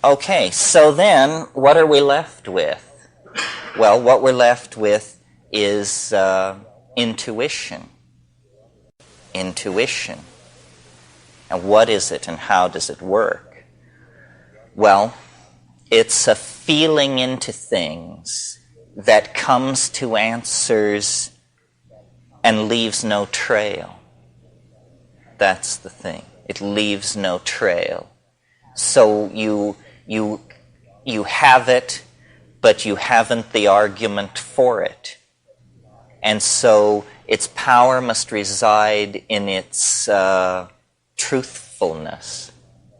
Okay, so then what are we left with? Well, what we're left with is intuition. Intuition. And what is it and how does it work? Well, it's a feeling into things that comes to answers and leaves no trail. That's the thing. It leaves no trail. So you have it, but you haven't the argument for it. And so its power must reside in its truthfulness.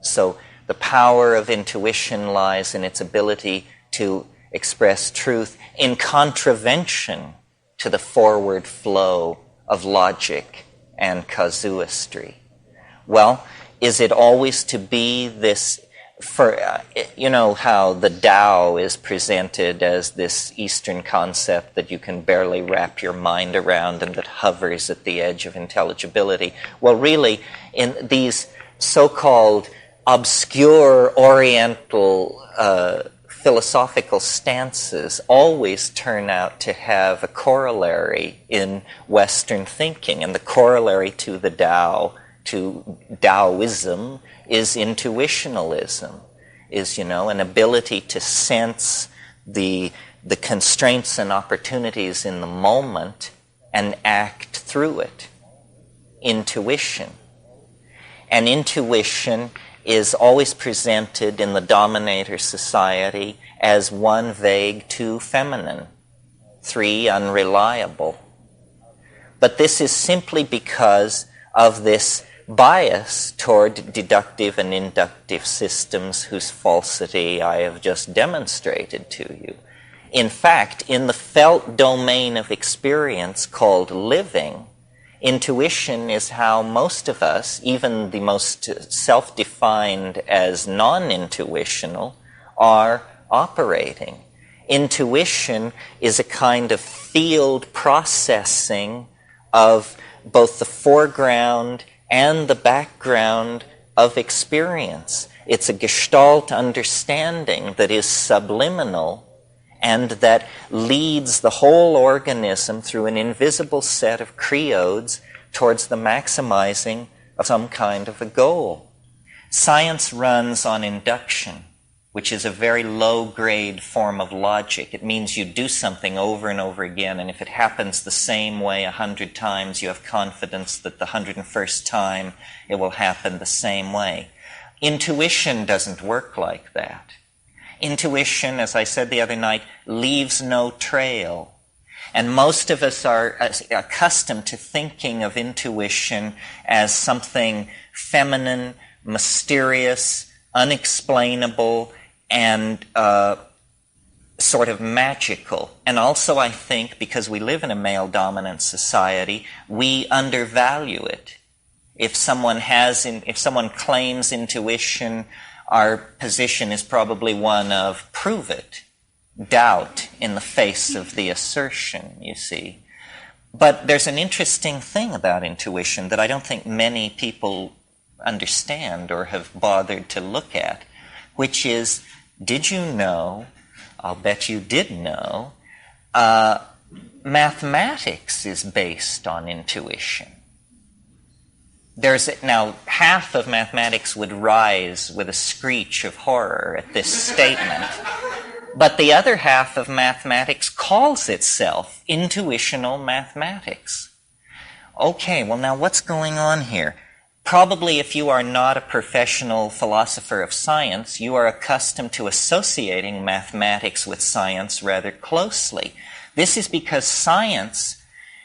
So the power of intuition lies in its ability to express truth in contravention to the forward flow of logic and casuistry. Well, is it always to be this, you know how the Tao is presented as this Eastern concept that you can barely wrap your mind around and that hovers at the edge of intelligibility? Well, really, in these so-called obscure Oriental philosophical stances always turn out to have a corollary in Western thinking, and the corollary to the Tao, to Taoism, is intuitionalism, is, you know, an ability to sense the constraints and opportunities in the moment and act through it. Intuition. And intuition is always presented in the dominator society as 1 vague, 2 feminine, 3 unreliable. But this is simply because of this bias toward deductive and inductive systems whose falsity I have just demonstrated to you. In fact, in the felt domain of experience called living, intuition is how most of us, even the most self-defined as non-intuitional, are operating. Intuition is a kind of field processing of both the foreground and the background of experience. It's a gestalt understanding that is subliminal and that leads the whole organism through an invisible set of creodes towards the maximizing of some kind of a goal. Science runs on induction, which is a very low-grade form of logic. It means you do something over and over again, and if it happens the same way 100 times, you have confidence that the 101st time it will happen the same way. Intuition doesn't work like that. Intuition, as I said the other night, leaves no trail. And most of us are accustomed to thinking of intuition as something feminine, mysterious, unexplainable, and sort of magical. And also, I think, because we live in a male-dominant society, we undervalue it. If someone claims intuition, our position is probably one of prove it, doubt in the face of the assertion, you see. But there's an interesting thing about intuition that I don't think many people understand or have bothered to look at, which is, did you know, I'll bet you did know, mathematics is based on intuition. Now, half of mathematics would rise with a screech of horror at this statement, but the other half of mathematics calls itself intuitional mathematics. Okay, well now what's going on here? Probably if you are not a professional philosopher of science, you are accustomed to associating mathematics with science rather closely. This is because science,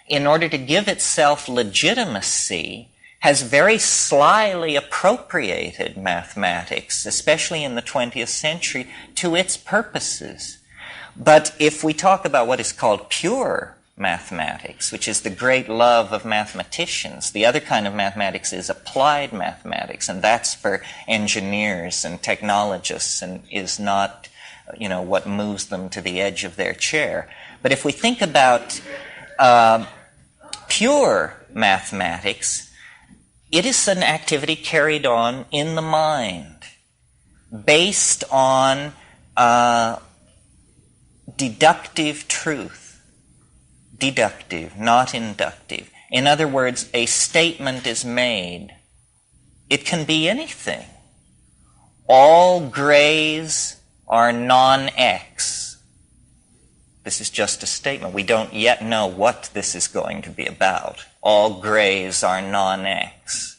in order to give itself legitimacy, has very slyly appropriated mathematics, especially in the 20th century, to its purposes. But if we talk about what is called pure mathematics, which is the great love of mathematicians, the other kind of mathematics is applied mathematics, and that's for engineers and technologists and is not, what moves them to the edge of their chair. But if we think about pure mathematics, it is an activity carried on in the mind. based on deductive truth. Deductive, not inductive. In other words, a statement is made. It can be anything. All grays are non-X. This is just a statement. We don't yet know what this is going to be about. All grays are non-X.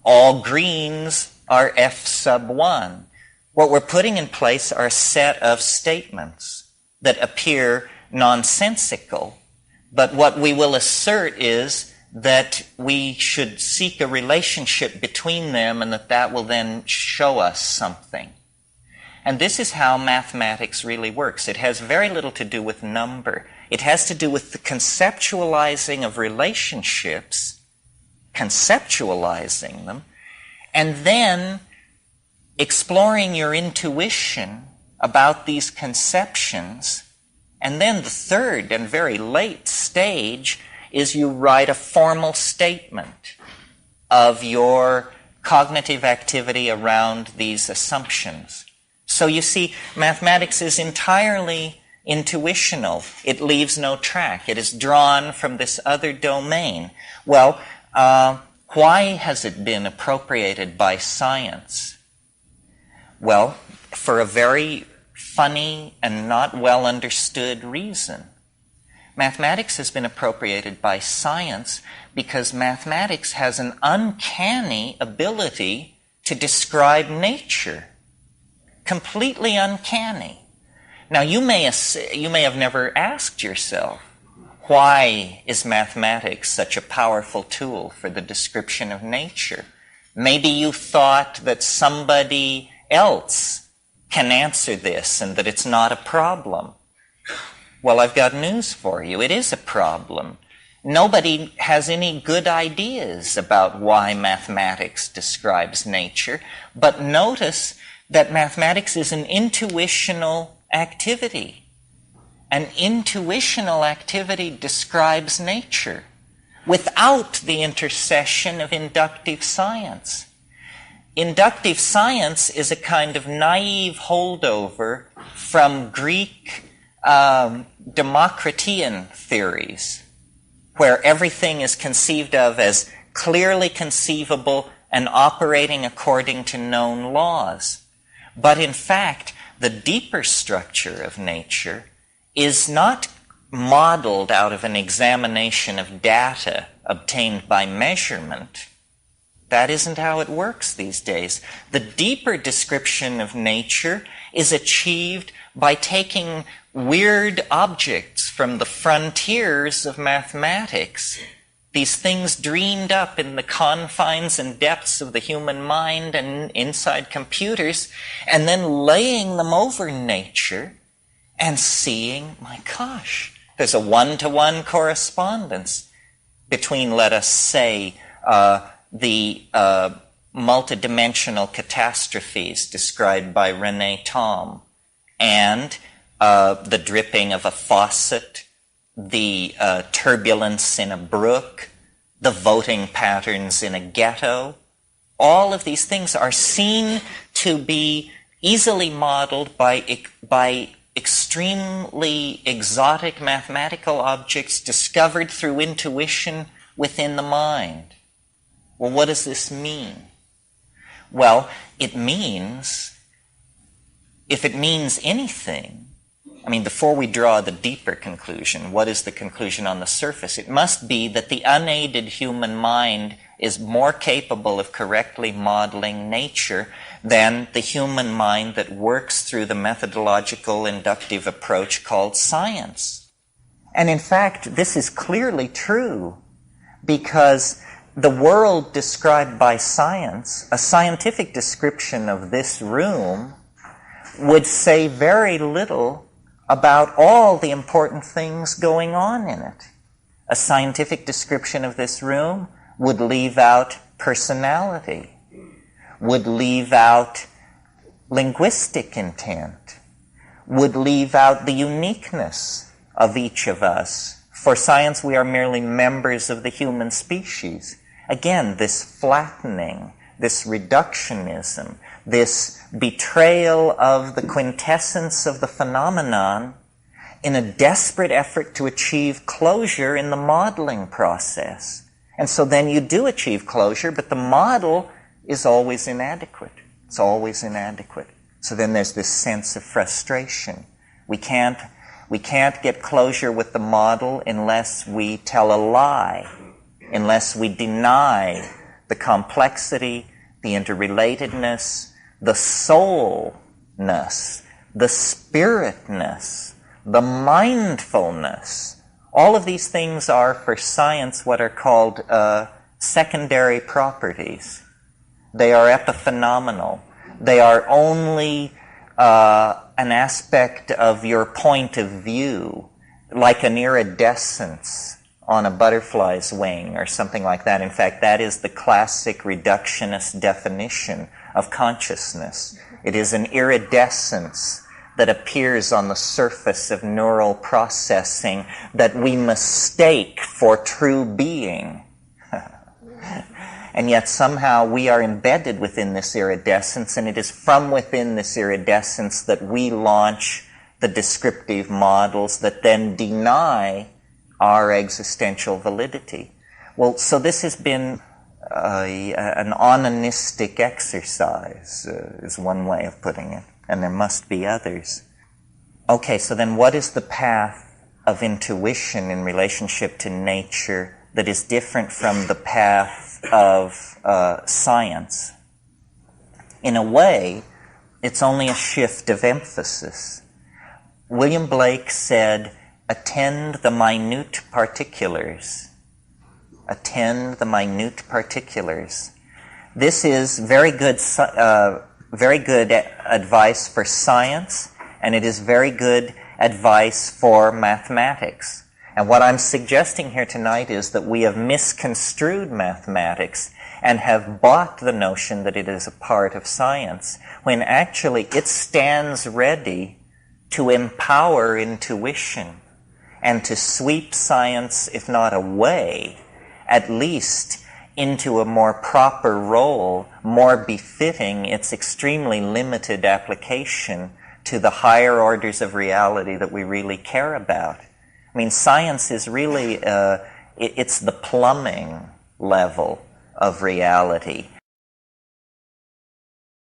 All greens are F sub 1. What we're putting in place are a set of statements that appear nonsensical, but what we will assert is that we should seek a relationship between them and that will then show us something. And this is how mathematics really works. It has very little to do with number. It has to do with the conceptualizing of relationships, conceptualizing them, and then exploring your intuition about these conceptions. And then the third and very late stage is you write a formal statement of your cognitive activity around these assumptions. So you see, mathematics is entirely intuitional. It leaves no track. It is drawn from this other domain. Well, why has it been appropriated by science? Well, for a very funny and not well understood reason. Mathematics has been appropriated by science because mathematics has an uncanny ability to describe nature. Completely uncanny. Now, you may have never asked yourself, why is mathematics such a powerful tool for the description of nature? Maybe you thought that somebody else can answer this and that it's not a problem. Well, I've got news for you. It is a problem. Nobody has any good ideas about why mathematics describes nature, but notice that mathematics is an intuitional activity. An intuitional activity describes nature without the intercession of inductive science. Inductive science is a kind of naive holdover from Greek Democritean theories, where everything is conceived of as clearly conceivable and operating according to known laws. But in fact, the deeper structure of nature is not modeled out of an examination of data obtained by measurement. That isn't how it works these days. The deeper description of nature is achieved by taking weird objects from the frontiers of mathematics, these things dreamed up in the confines and depths of the human mind and inside computers, and then laying them over nature and seeing, my gosh, there's a one-to-one correspondence between, let us say, the multidimensional catastrophes described by René Thom and the dripping of a faucet, the turbulence in a brook, the voting patterns in a ghetto. All of these things are seen to be easily modeled by extremely exotic mathematical objects discovered through intuition within the mind. Well, what does this mean? Well, it means, if it means anything, I mean, before we draw the deeper conclusion, what is the conclusion on the surface? It must be that the unaided human mind is more capable of correctly modeling nature than the human mind that works through the methodological inductive approach called science. And in fact, this is clearly true because the world described by science, a scientific description of this room, would say very little about all the important things going on in it. A scientific description of this room would leave out personality, would leave out linguistic intent, would leave out the uniqueness of each of us. For science, we are merely members of the human species. Again, this flattening, this reductionism, this betrayal of the quintessence of the phenomenon in a desperate effort to achieve closure in the modeling process. And so then you do achieve closure, but the model is always inadequate. It's always inadequate. So then there's this sense of frustration. We can't get closure with the model unless we tell a lie, unless we deny the complexity, the interrelatedness, the soulness, the spiritness, the mindfulness. All of these things are, for science, what are called secondary properties. They are epiphenomenal. They are only an aspect of your point of view, like an iridescence on a butterfly's wing or something like that. In fact, that is the classic reductionist definition of consciousness. It is an iridescence that appears on the surface of neural processing that we mistake for true being. And yet somehow we are embedded within this iridescence, and it is from within this iridescence that we launch the descriptive models that then deny our existential validity. Well, so this has been an onanistic exercise, is one way of putting it, and there must be others. Okay, so then what is the path of intuition in relationship to nature that is different from the path of science? In a way, it's only a shift of emphasis. William Blake said, attend the minute particulars. Attend the minute particulars. This is very good advice for science, and it is very good advice for mathematics. And what I'm suggesting here tonight is that we have misconstrued mathematics and have bought the notion that it is a part of science, when actually it stands ready to empower intuition and to sweep science, if not away, at least into a more proper role, more befitting its extremely limited application to the higher orders of reality that we really care about. I mean, science is really, it's the plumbing level of reality.